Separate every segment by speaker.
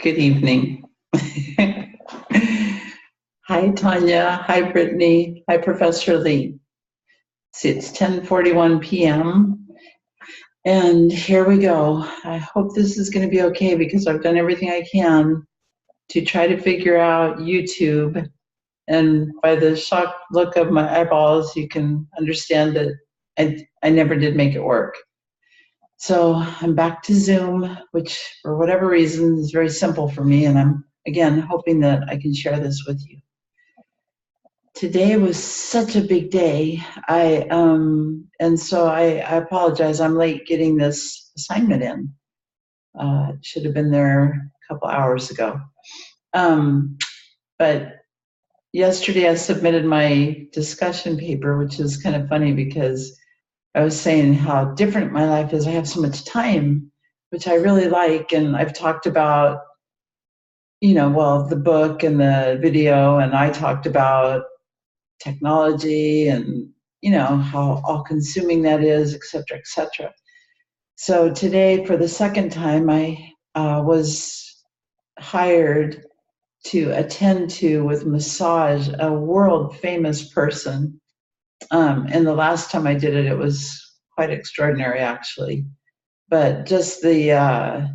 Speaker 1: Good evening. Hi, Tanya. Hi, Brittany. Hi, Professor Lee. See, it's 10:41 p.m. And here we go. I hope this is going to be okay because I've done everything I can to try to figure out YouTube. And by the shocked look of my eyeballs, you can understand that I never did make it work. So I'm back to Zoom, which for whatever reason is very simple for me. And I'm, again, hoping that I can share this with you. Today was such a big day. And so I apologize. I'm late getting this assignment in. It should have been there a couple hours ago. But yesterday I submitted my discussion paper, which is kind of funny because I was saying how different my life is. I have so much time, which I really like. And I've talked about, the book and the video, and I talked about technology and, how all consuming that is, et cetera, et cetera. So today, for the second time, I was hired to attend to, with massage, a world famous person. And the last time I did it, it was quite extraordinary, actually. But just the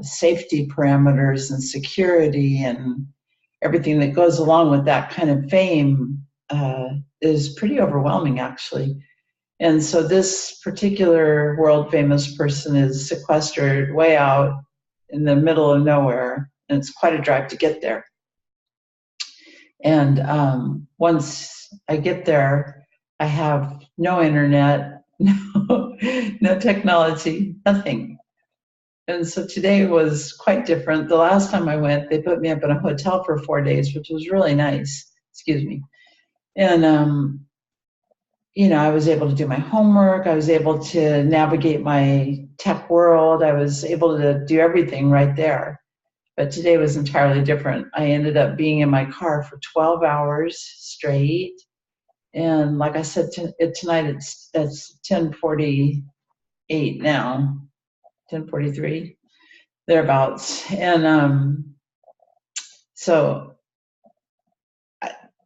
Speaker 1: safety parameters and security and everything that goes along with that kind of fame is pretty overwhelming, actually. And so this particular world famous person is sequestered way out in the middle of nowhere, and it's quite a drive to get there. And once I get there, I have no internet, no technology, nothing. And so today was quite different. The last time I went, they put me up in a hotel for 4 days, which was really nice. Excuse me. And, I was able to do my homework. I was able to navigate my tech world. I was able to do everything right there. But today was entirely different. I ended up being in my car for 12 hours straight. And like I said, tonight it's 10:48 now, 10:43, thereabouts. And so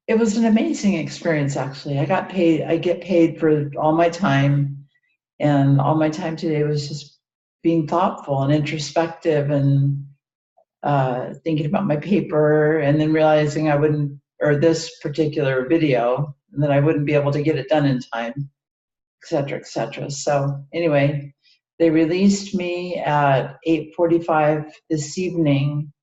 Speaker 1: it was an amazing experience, actually. I get paid for all my time. And all my time today was just being thoughtful and introspective and thinking about my paper, and then realizing or this particular video, and that I wouldn't be able to get it done in time, et cetera, et cetera. So anyway, they released me at 8:45 this evening.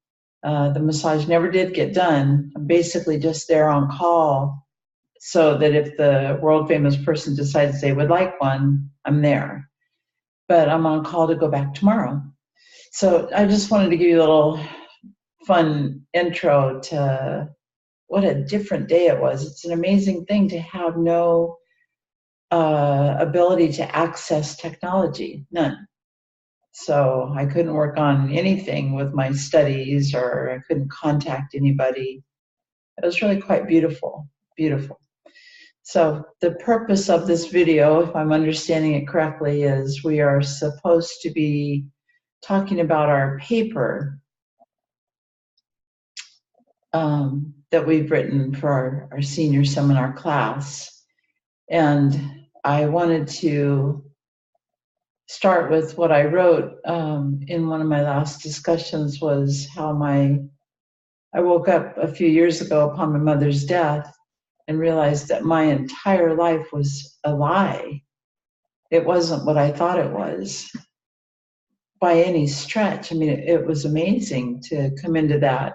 Speaker 1: The massage never did get done. I'm basically just there on call so that if the world famous person decides they would like one, I'm there. But I'm on call to go back tomorrow. So I just wanted to give you a little fun intro to what a different day it was. It's an amazing thing to have no ability to access technology, none. So I couldn't work on anything with my studies, or I couldn't contact anybody. It was really quite beautiful, beautiful. So the purpose of this video, if I'm understanding it correctly, is we are supposed to be talking about our paper that we've written for our senior seminar class. And I wanted to start with what I wrote in one of my last discussions, was how I woke up a few years ago upon my mother's death and realized that my entire life was a lie. It wasn't what I thought it was by any stretch. I mean, it was amazing to come into that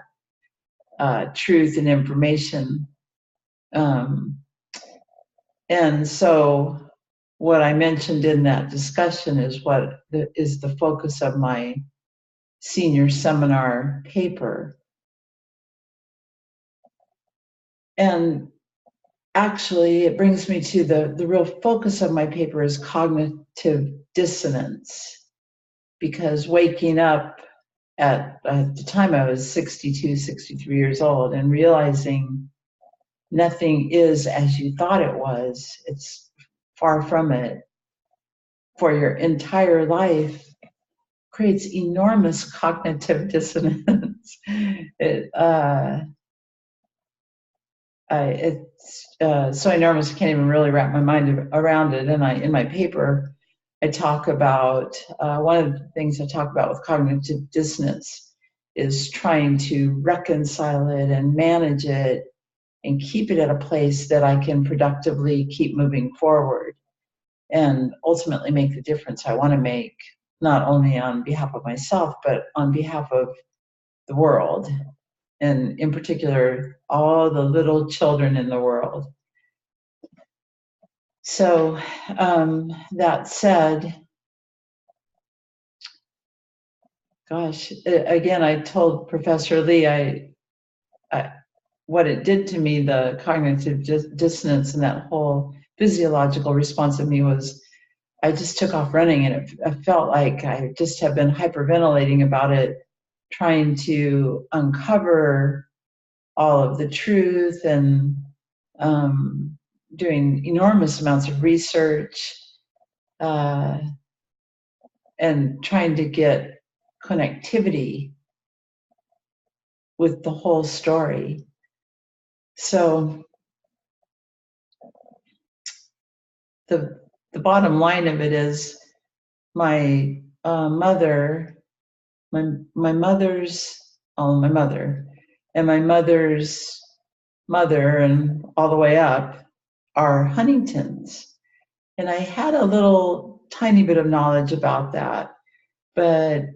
Speaker 1: truth and information. And so what I mentioned in that discussion is what is the focus of my senior seminar paper. And actually, it brings me to the real focus of my paper is cognitive dissonance. Because waking up at the time I was 62, 63 years old, and realizing nothing is as you thought it was, it's far from it. For your entire life, creates enormous cognitive dissonance. It's so enormous I can't even really wrap my mind around it. And in my paper, I talk about one of the things I talk about with cognitive dissonance is trying to reconcile it and manage it and keep it at a place that I can productively keep moving forward and ultimately make the difference I want to make, not only on behalf of myself, but on behalf of the world, and in particular, all the little children in the world. So that said, gosh, again, I told Professor Lee, what it did to me, the cognitive dissonance and that whole physiological response of me was, I just took off running, and it felt like I just have been hyperventilating about it, trying to uncover all of the truth and doing enormous amounts of research and trying to get connectivity with the whole story. So the bottom line of it is my mother, my mother's and my mother's mother and all the way up are Huntingtons. And I had a little tiny bit of knowledge about that, but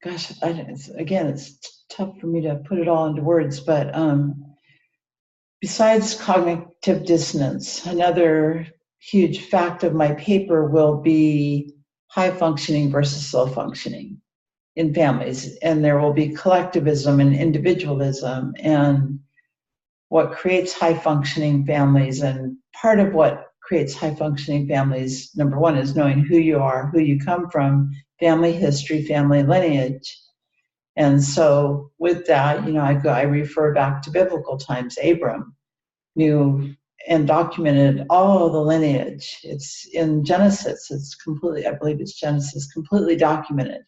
Speaker 1: gosh, it's tough for me to put it all into words, but besides cognitive dissonance, another huge fact of my paper will be high functioning versus low functioning in families. And there will be collectivism and individualism and what creates high functioning families. And part of what creates high functioning families, number one, is knowing who you are, who you come from, family history, family lineage. And so with that, I refer back to biblical times. Abram knew and documented all the lineage. It's in Genesis. It's completely, I believe it's Genesis, completely documented.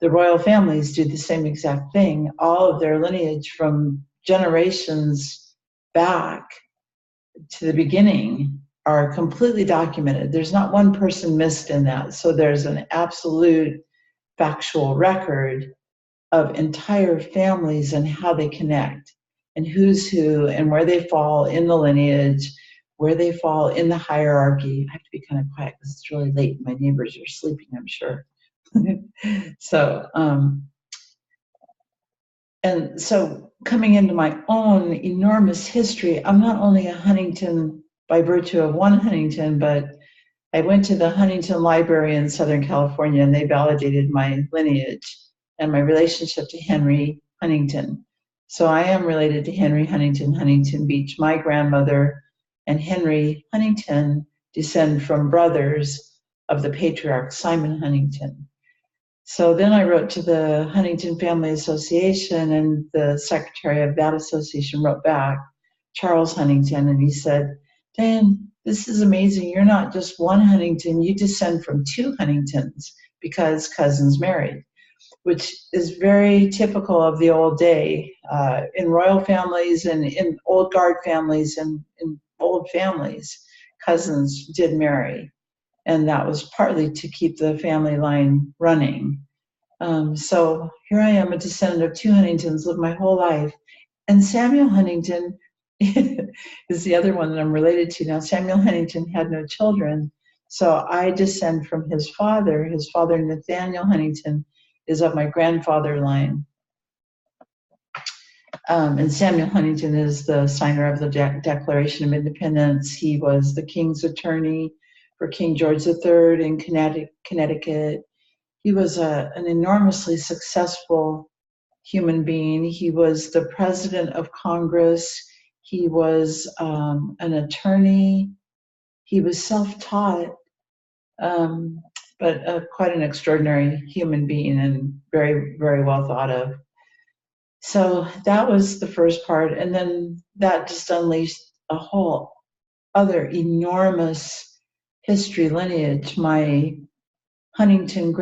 Speaker 1: The royal families do the same exact thing. All of their lineage from generations back to the beginning are completely documented. There's not one person missed in that. So there's an absolute factual record of entire families and how they connect and who's who and where they fall in the lineage, where they fall in the hierarchy. I have to be kind of quiet because it's really late and my neighbors are sleeping, I'm sure. So, and so coming into my own enormous history, I'm not only a Huntington by virtue of one Huntington, but I went to the Huntington Library in Southern California and they validated my lineage and my relationship to Henry Huntington. So I am related to Henry Huntington, Huntington Beach. My grandmother and Henry Huntington descend from brothers of the patriarch Simon Huntington. So then I wrote to the Huntington Family Association, and the secretary of that association wrote back, Charles Huntington, and he said, Dan, this is amazing. You're not just one Huntington, you descend from two Huntingtons because cousins married, which is very typical of the old day. In royal families and in old guard families and in old families, cousins did marry. And that was partly to keep the family line running. So here I am, a descendant of two Huntingtons, lived my whole life. And Samuel Huntington is the other one that I'm related to. Now, Samuel Huntington had no children, so I descend from his father. His father, Nathaniel Huntington, is of my grandfather line. And Samuel Huntington is the signer of the Declaration of Independence. He was the king's attorney for King George III in Connecticut. He was an enormously successful human being. He was the president of Congress. He was an attorney. He was self-taught, but quite an extraordinary human being and very, very well thought of. So that was the first part. And then that just unleashed a whole other enormous history lineage. My Huntington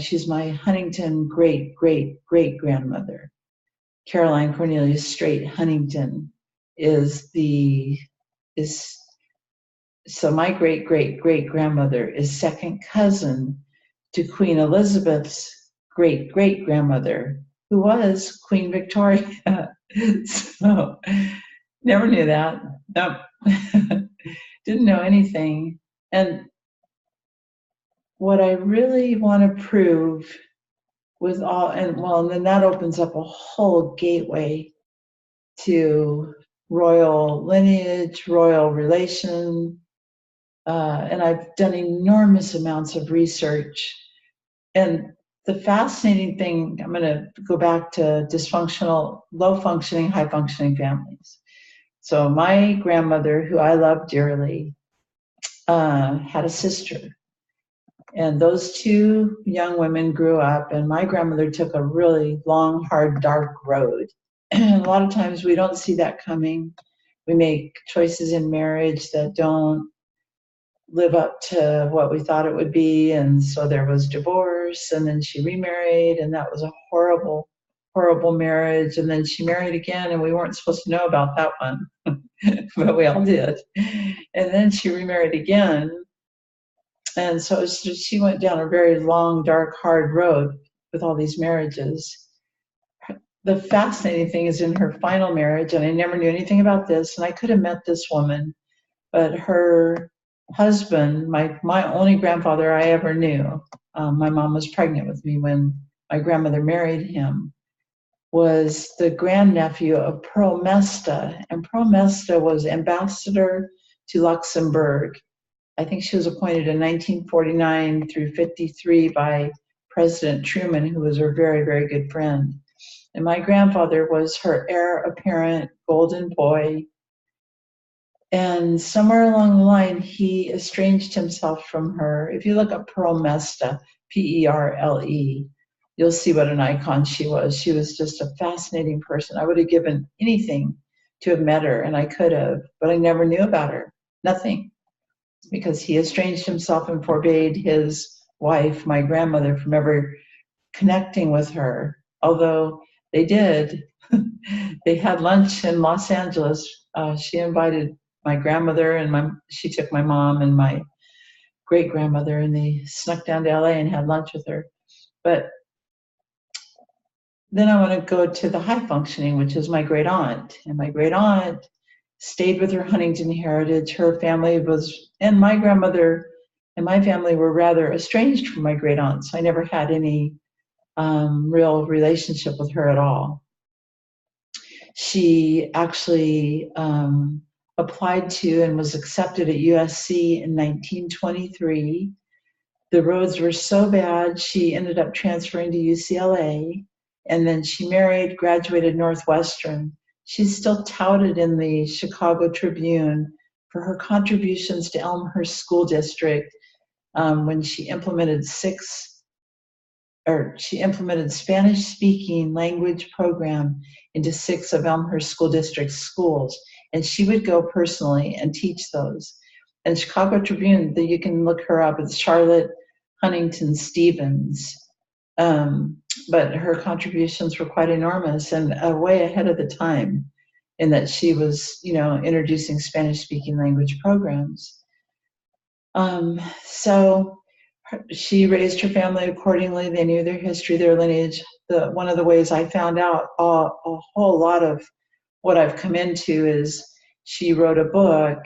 Speaker 1: she's my Huntington great-great-great-grandmother. Caroline Cornelia Straight Huntington so my great-great-great-grandmother is second cousin to Queen Elizabeth's great-great-grandmother, who was Queen Victoria. So never knew that. Nope. Didn't know anything. And what I really want to prove with and then that opens up a whole gateway to royal lineage, royal relation, and I've done enormous amounts of research. And the fascinating thing, I'm going to go back to dysfunctional, low functioning, high functioning families. So my grandmother, who I love dearly, had a sister. And those two young women grew up, and my grandmother took a really long, hard, dark road. And a lot of times we don't see that coming. We make choices in marriage that don't live up to what we thought it would be. And so there was divorce, and then she remarried, and that was a horrible, horrible marriage. And then she married again, and we weren't supposed to know about that one, but we all did. And then she remarried again. And so she went down a very long, dark, hard road with all these marriages. The fascinating thing is in her final marriage, and I never knew anything about this, and I could have met this woman, but her husband, my only grandfather I ever knew, my mom was pregnant with me when my grandmother married him, was the grandnephew of Pearl Mesta. And Pearl Mesta was ambassador to Luxembourg. I think she was appointed in 1949 through 53 by President Truman, who was her very, very good friend. And my grandfather was her heir apparent golden boy. And somewhere along the line, he estranged himself from her. If you look up Pearl Mesta, Perle, you'll see what an icon she was. She was just a fascinating person. I would have given anything to have met her, and I could have, but I never knew about her. Nothing. Because he estranged himself and forbade his wife, my grandmother, from ever connecting with her. Although they did. They had lunch in Los Angeles. She invited my grandmother, and she took my mom and my great-grandmother, and they snuck down to LA and had lunch with her. But then I want to go to the high functioning, which is my great aunt. And my great aunt stayed with her Huntington heritage. Her family and my grandmother and my family were rather estranged from my great aunt. So I never had any real relationship with her at all. She actually applied to and was accepted at USC in 1923. The roads were so bad, she ended up transferring to UCLA, and then she married, graduated Northwestern. She's still touted in the Chicago Tribune for her contributions to Elmhurst School District when she implemented Spanish-speaking language program into 6 of Elmhurst School District's schools. And she would go personally and teach those. And Chicago Tribune, you can look her up, it's Charlotte Huntington Stevens. But her contributions were quite enormous and way ahead of the time in that she was, introducing Spanish-speaking language programs. So she raised her family accordingly. They knew their history, their lineage. One of the ways I found out a whole lot of what I've come into is she wrote a book,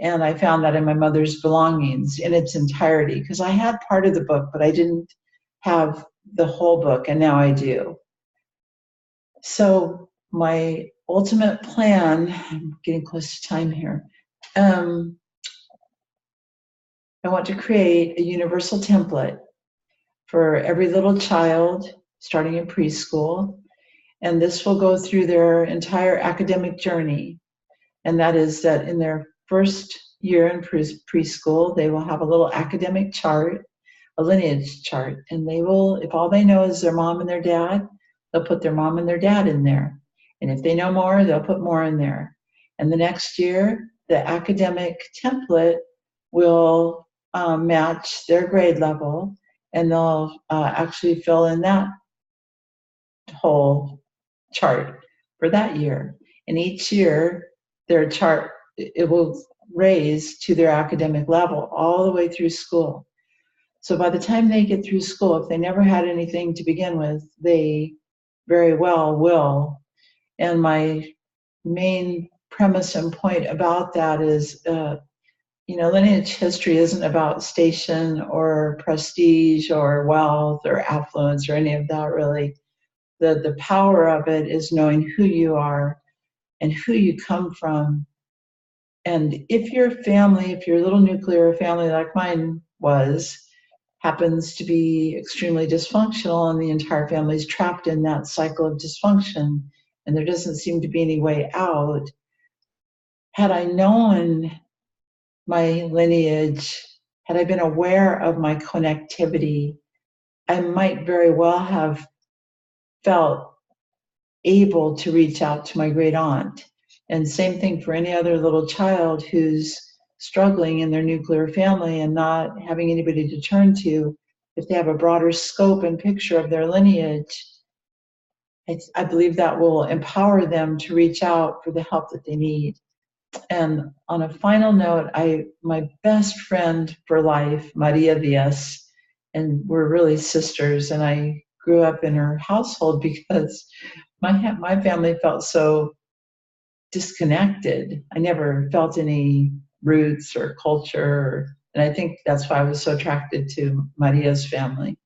Speaker 1: and I found that in my mother's belongings in its entirety, because I had part of the book, but I didn't have the whole book, and now I do. So my ultimate plan, I'm getting close to time here, I want to create a universal template for every little child starting in preschool, and this will go through their entire academic journey. And that is that in their first year in preschool, they will have a little academic chart, a lineage chart, and they will, if all they know is their mom and their dad, they'll put their mom and their dad in there. And if they know more, they'll put more in there. And the next year, the academic template will match their grade level, and they'll actually fill in that whole chart for that year. And each year, their chart, it will raise to their academic level all the way through school. So by the time they get through school, if they never had anything to begin with, they very well will. And my main premise and point about that is, lineage history isn't about station or prestige or wealth or affluence or any of that, really. The power of it is knowing who you are and who you come from. And if your family, if your little nuclear family like mine was, happens to be extremely dysfunctional and the entire family is trapped in that cycle of dysfunction and there doesn't seem to be any way out, had I known my lineage, had I been aware of my connectivity, I might very well have felt able to reach out to my great aunt. And same thing for any other little child who's struggling in their nuclear family and not having anybody to turn to. If they have a broader scope and picture of their lineage, I believe that will empower them to reach out for the help that they need. And on a final note, my best friend for life, Maria Diaz, and we're really sisters, and I grew up in her household because my family felt so disconnected. I never felt any roots or culture, and I think that's why I was so attracted to Maria's family,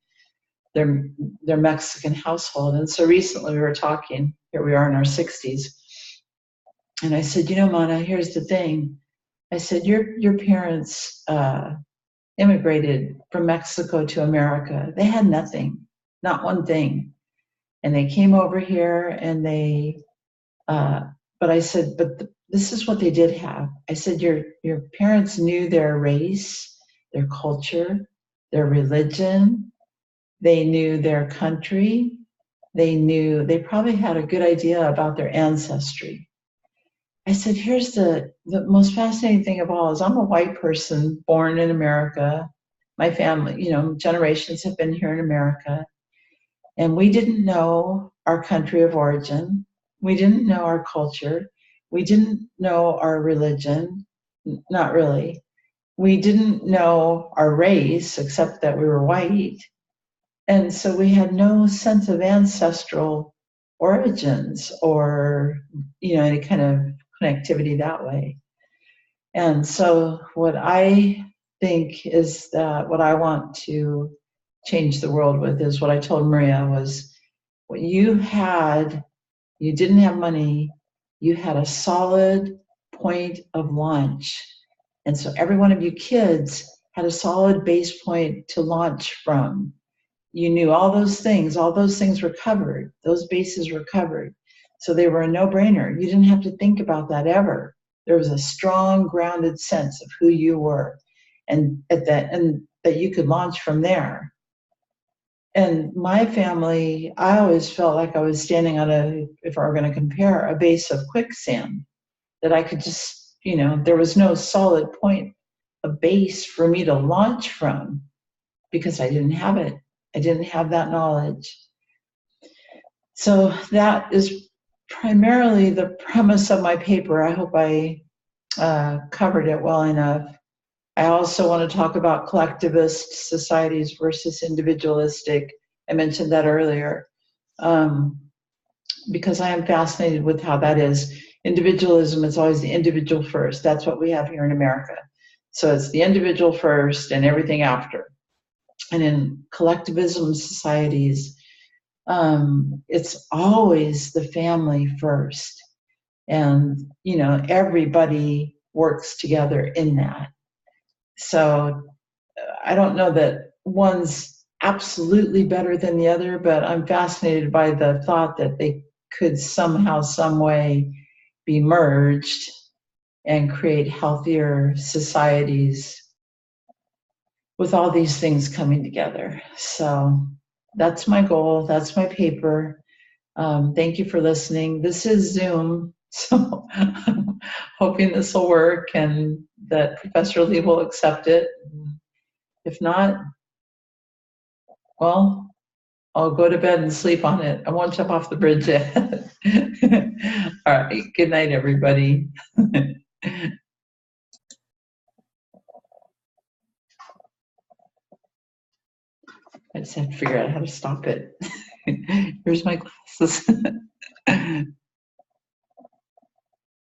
Speaker 1: their Mexican household. And so recently we were talking, here we are in our 60s, and I said, Mana, here's the thing. I said, your parents immigrated from Mexico to America. They had nothing, not one thing. And they came over here and but I said, this is what they did have. I said, your parents knew their race, their culture, their religion. They knew their country. They probably had a good idea about their ancestry. I said, here's the most fascinating thing of all is I'm a white person born in America. My family, generations have been here in America. And we didn't know our country of origin. We didn't know our culture. We didn't know our religion, not really. We didn't know our race, except that we were white. And so we had no sense of ancestral origins or, any kind of connectivity that way. And so what I think is that what I want to change the world with is what I told Maria was, what you didn't have money, you had a solid point of launch. And so every one of you kids had a solid base point to launch from. You knew all those things were covered, those bases were covered. So they were a no-brainer. You didn't have to think about that ever. There was a strong, grounded sense of who you were and that you could launch from there. And my family, I always felt like I was standing on if I were going to compare, a base of quicksand, that I could just, there was no solid point, a base for me to launch from because I didn't have it. I didn't have that knowledge. So that is primarily the premise of my paper. I hope I covered it well enough. I also want to talk about collectivist societies versus individualistic. I mentioned that earlier because I am fascinated with how that is. Individualism is always the individual first. That's what we have here in America. So it's the individual first and everything after. And in collectivism societies, it's always the family first. And, everybody works together in that. So I don't know that one's absolutely better than the other, but I'm fascinated by the thought that they could somehow, some way be merged and create healthier societies with all these things coming together. So that's my goal. That's my paper. Thank you for listening. This is Zoom, So I'm hoping this will work and that Professor Lee will accept it. If not, well, I'll go to bed and sleep on it. I won't jump off the bridge yet. All right. Good night, everybody. I just have to figure out how to stop it. Here's my glasses.